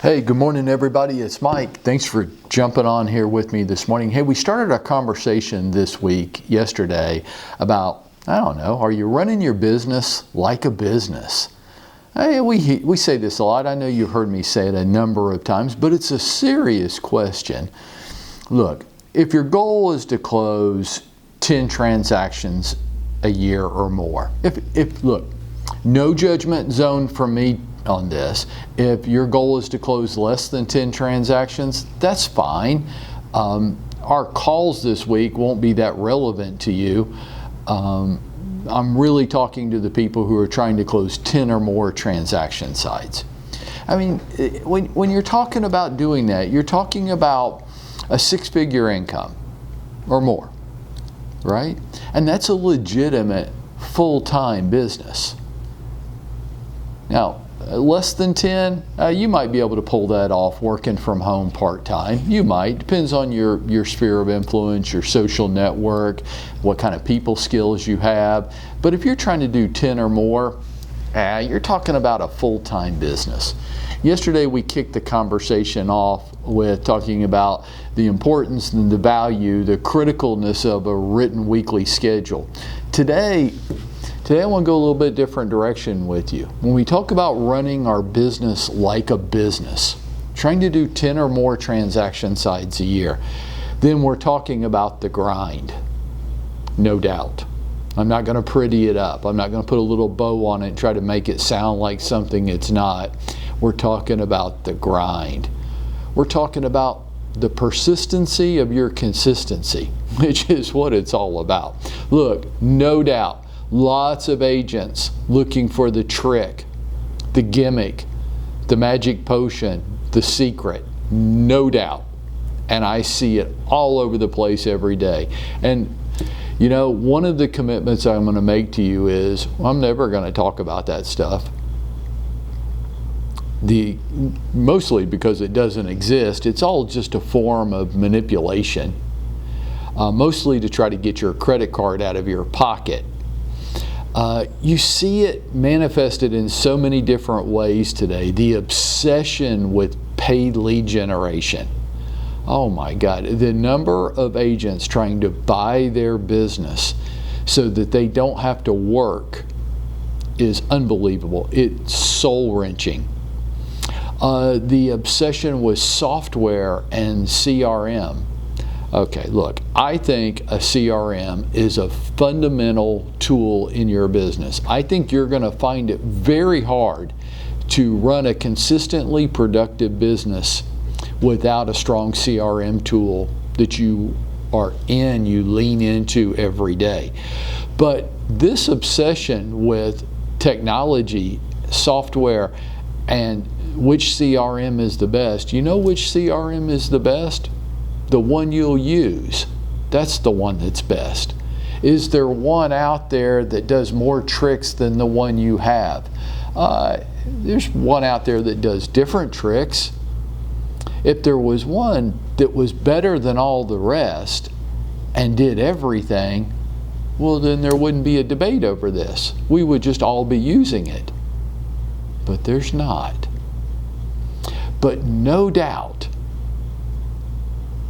Hey, good morning everybody. It's Mike. Thanks for jumping on here with me this morning. Hey, we started a conversation yesterday about, are you running your business like a business? Hey, we say this a lot. I know you've heard me say it a number of times, but it's a serious question. Look, if your goal is to close 10 transactions a year or more, look, no judgment zone from me on this. If your goal is to close less than 10 transactions, that's fine. Our calls this week won't be that relevant to you. I'm really talking to the people who are trying to close 10 or more transaction sites. I mean, when you're talking about doing that, you're talking about a six-figure income or more, right? And that's a legitimate full-time business. Now, less than 10, you might be able to pull that off working from home part-time. You might. Depends on your sphere of influence, your social network, what kind of people skills you have. But if you're trying to do 10 or more, you're talking about a full-time business. Yesterday we kicked the conversation off with talking about the importance and the value, the criticalness of a written weekly schedule. Today I want to go a little bit different direction with you. When we talk about running our business like a business, trying to do 10 or more transaction sites a year, then we're talking about the grind, no doubt. I'm not going to pretty it up. I'm not going to put a little bow on it and try to make it sound like something it's not. We're talking about the grind. We're talking about the persistency of your consistency, which is what it's all about. Look, no doubt, lots of agents looking for the trick, the gimmick, the magic potion, the secret, no doubt. And I see it all over the place every day. And you know, one of the commitments I'm going to make to you is I'm never going to talk about that stuff. Mostly because it doesn't exist. It's all just a form of manipulation, mostly to try to get your credit card out of your pocket. You see it manifested in so many different ways today. The obsession with paid lead generation. Oh my God, the number of agents trying to buy their business so that they don't have to work is unbelievable. It's soul-wrenching. The obsession with software and CRM. Okay, look, I think a CRM is a fundamental tool in your business. I think you're going to find it very hard to run a consistently productive business without a strong CRM tool that you lean into every day. But this obsession with technology, software, and which CRM is the best, you know which CRM is the best? The one you'll use. That's the one that's best. Is there one out there that does more tricks than the one you have? There's one out there that does different tricks. If there was one that was better than all the rest and did everything, well, then there wouldn't be a debate over this. We would just all be using it. But there's not. But no doubt,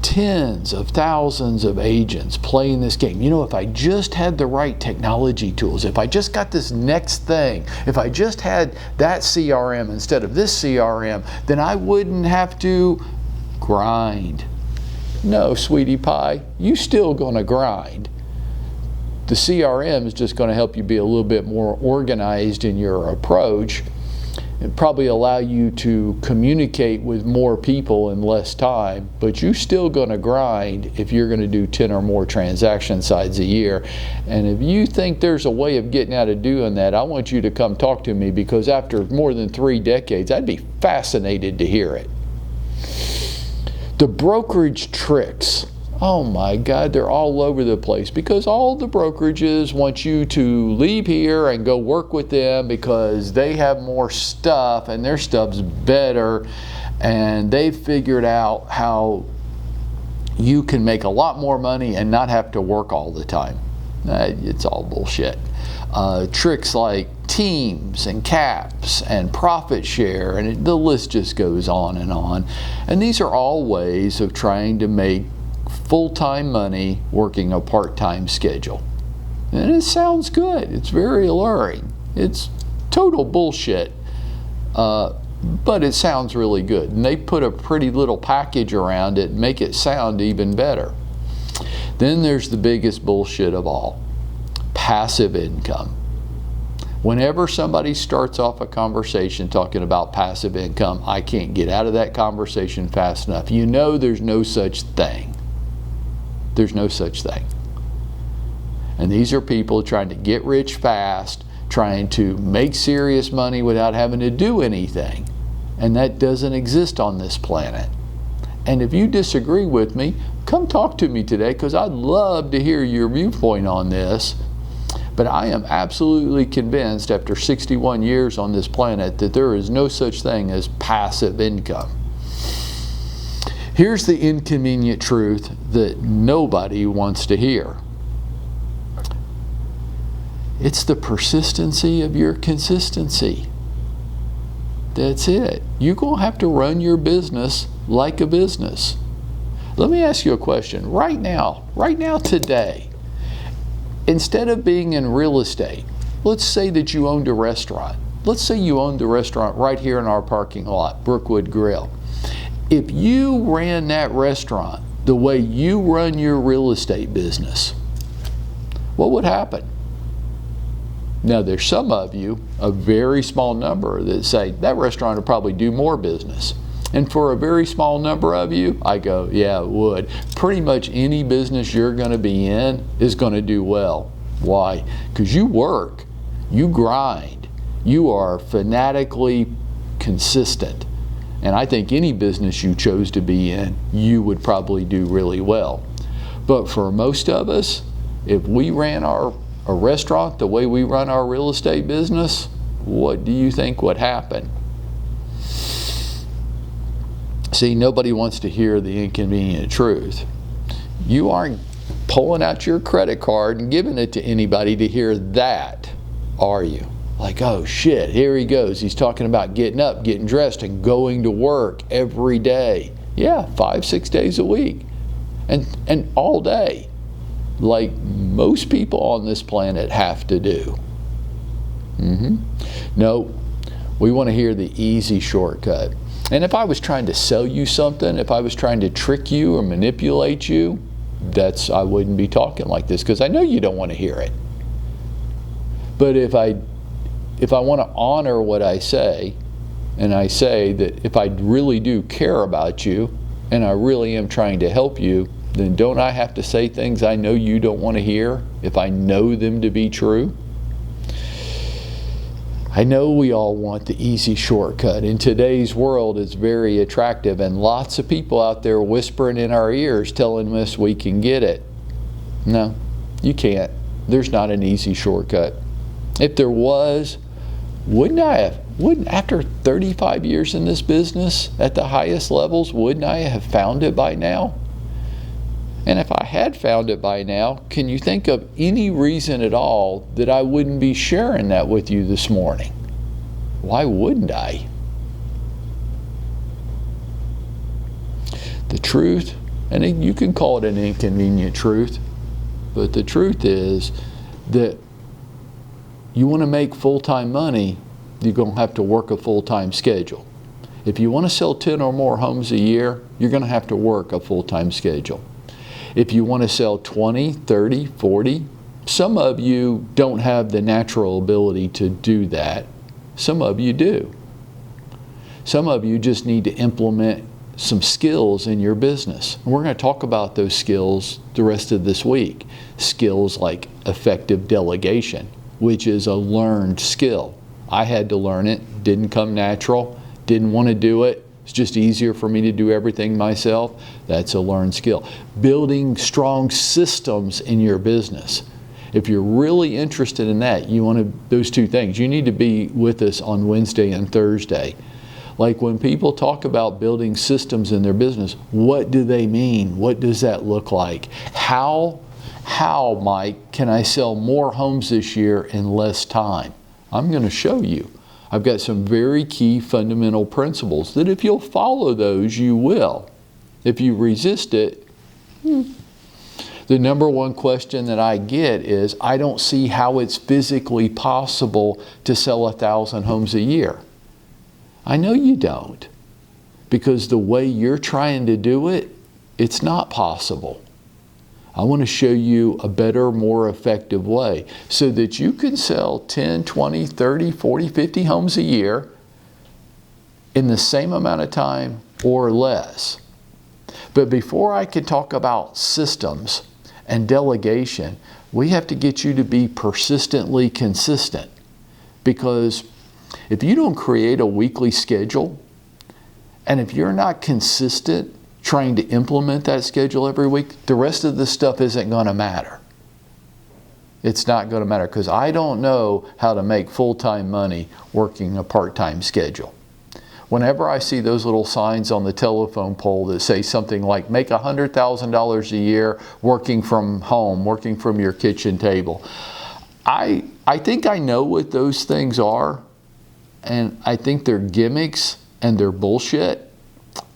tens of thousands of agents playing this game. You know, if I just had the right technology tools, if I just got this next thing, if I just had that CRM instead of this CRM, then I wouldn't have to grind. No, sweetie pie, you still gonna grind. The CRM is just gonna help you be a little bit more organized in your approach. It probably allow you to communicate with more people in less time, but you're still going to grind if you're going to do 10 or more transaction sites a year. And if you think there's a way of getting out of doing that, I want you to come talk to me, because after more than 3 decades, I'd be fascinated to hear it. The brokerage tricks. Oh my God, they're all over the place, because all the brokerages want you to leave here and go work with them because they have more stuff and their stuff's better, and they've figured out how you can make a lot more money and not have to work all the time. It's all bullshit. Tricks like teams and caps and profit share, and the list just goes on. And these are all ways of trying to make full-time money working a part-time schedule. And it sounds good. It's very alluring. It's total bullshit, but it sounds really good. And they put a pretty little package around it and make it sound even better. Then there's the biggest bullshit of all, passive income. Whenever somebody starts off a conversation talking about passive income, I can't get out of that conversation fast enough. You know there's no such thing. There's no such thing. And these are people trying to get rich fast, trying to make serious money without having to do anything. And that doesn't exist on this planet. And if you disagree with me, come talk to me today, because I'd love to hear your viewpoint on this. But I am absolutely convinced after 61 years on this planet that there is no such thing as passive income. Here's the inconvenient truth that nobody wants to hear. It's the persistency of your consistency. That's it. You're going to have to run your business like a business. Let me ask you a question. Right now, today, instead of being in real estate, let's say that you owned a restaurant. Let's say you owned the restaurant right here in our parking lot, Brookwood Grill. If you ran that restaurant the way you run your real estate business, what would happen? Now, there's some of you, a very small number, that say that restaurant would probably do more business. And for a very small number of you, I go, yeah, it would. Pretty much any business you're going to be in is going to do well. Why? Because you work, you grind, you are fanatically consistent. And I think any business you chose to be in, you would probably do really well. But for most of us, if we ran a restaurant the way we run our real estate business, what do you think would happen? See, nobody wants to hear the inconvenient truth. You aren't pulling out your credit card and giving it to anybody to hear that, are you? Like, oh shit, here he goes. He's talking about getting up, getting dressed, and going to work every day. Yeah, 5-6 days a week. And all day. Like most people on this planet have to do. No, we want to hear the easy shortcut. And if I was trying to sell you something, if I was trying to trick you or manipulate you, I wouldn't be talking like this, because I know you don't want to hear it. But if I want to honor what I say, and I say that if I really do care about you, and I really am trying to help you, then don't I have to say things I know you don't want to hear if I know them to be true? I know we all want the easy shortcut. In today's world, it's very attractive, and lots of people out there whispering in our ears telling us we can get it. No, you can't. There's not an easy shortcut. If there was, wouldn't after 35 years in this business at the highest levels, wouldn't I have found it by now? And if I had found it by now, can you think of any reason at all that I wouldn't be sharing that with you this morning? Why wouldn't I? The truth, and you can call it an inconvenient truth, but the truth is that you want to make full-time money, you're going to have to work a full-time schedule. If you want to sell 10 or more homes a year, you're going to have to work a full-time schedule. If you want to sell 20, 30, 40, some of you don't have the natural ability to do that. Some of you do. Some of you just need to implement some skills in your business. And we're going to talk about those skills the rest of this week. Skills like effective delegation, which is a learned skill. I had to learn it, didn't come natural, didn't want to do it. It's just easier for me to do everything myself. That's a learned skill. Building strong systems in your business. If you're really interested in that, those two things. You need to be with us on Wednesday and Thursday. Like when people talk about building systems in their business, what do they mean? What does that look like? How How, Mike, can I sell more homes this year in less time? I'm going to show you. I've got some very key fundamental principles that if you'll follow those, you will. If you resist it, the number one question that I get is, I don't see how it's physically possible to sell 1,000 homes a year. I know you don't, because the way you're trying to do it, it's not possible. I want to show you a better, more effective way so that you can sell 10, 20, 30, 40, 50 homes a year in the same amount of time or less. But before I can talk about systems and delegation, we have to get you to be persistently consistent. Because if you don't create a weekly schedule, and if you're not consistent trying to implement that schedule every week, the rest of the stuff isn't going to matter. It's not going to matter, because I don't know how to make full-time money working a part-time schedule. Whenever I see those little signs on the telephone pole that say something like, make $100,000 a year working from home, working from your kitchen table, I think I know what those things are, and I think they're gimmicks and they're bullshit,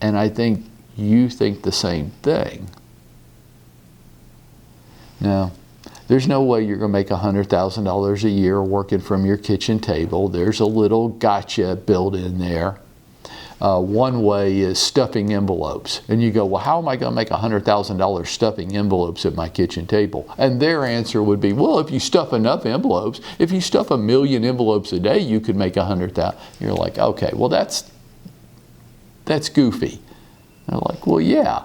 and I think you think the same thing. Now, there's no way you're going to make $100,000 a year working from your kitchen table. There's a little gotcha built in there. One way is stuffing envelopes. And you go, well, how am I going to make $100,000 stuffing envelopes at my kitchen table? And their answer would be, well, if you stuff enough envelopes, if you stuff 1 million envelopes a day, you could make 100,000. You're like, okay, well, that's goofy. They're like, well, yeah.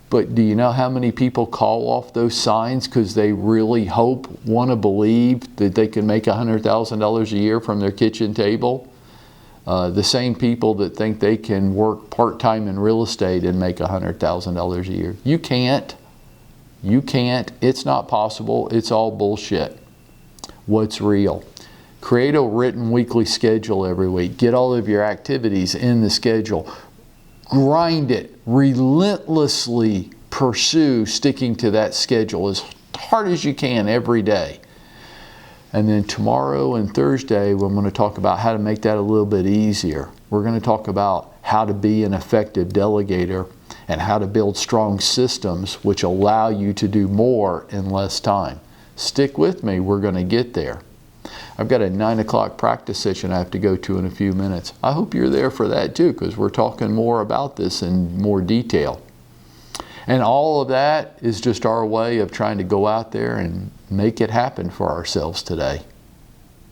But do you know how many people call off those signs because they really want to believe that they can make $100,000 a year from their kitchen table? The same people that think they can work part-time in real estate and make $100,000 a year. You can't. You can't. It's not possible. It's all bullshit. What's real? Create a written weekly schedule every week. Get all of your activities in the schedule. Grind it. Relentlessly pursue sticking to that schedule as hard as you can every day. And then tomorrow and Thursday, we're going to talk about how to make that a little bit easier. We're going to talk about how to be an effective delegator and how to build strong systems which allow you to do more in less time. Stick with me. We're going to get there. I've got a 9 o'clock practice session I have to go to in a few minutes. I hope you're there for that too, because we're talking more about this in more detail. And all of that is just our way of trying to go out there and make it happen for ourselves today.